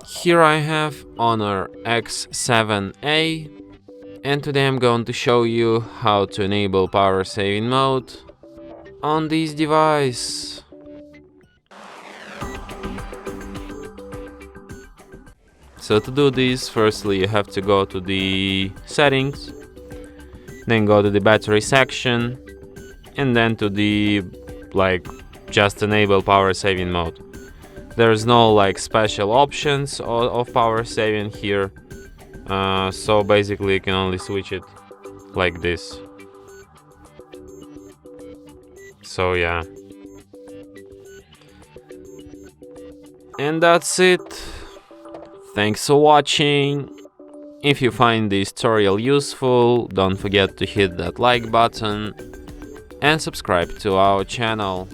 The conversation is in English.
Here I have HONOR X7A, and today I'm going to show you how to enable power saving mode on this device. So to do this, firstly you have to go to the settings, then go to the battery section, and then to the just enable power saving mode. There's no special options of power saving here, so basically you can only switch it like this. So yeah, and that's it. Thanks for watching. If you find this tutorial useful, don't forget to hit that like button and subscribe to our channel.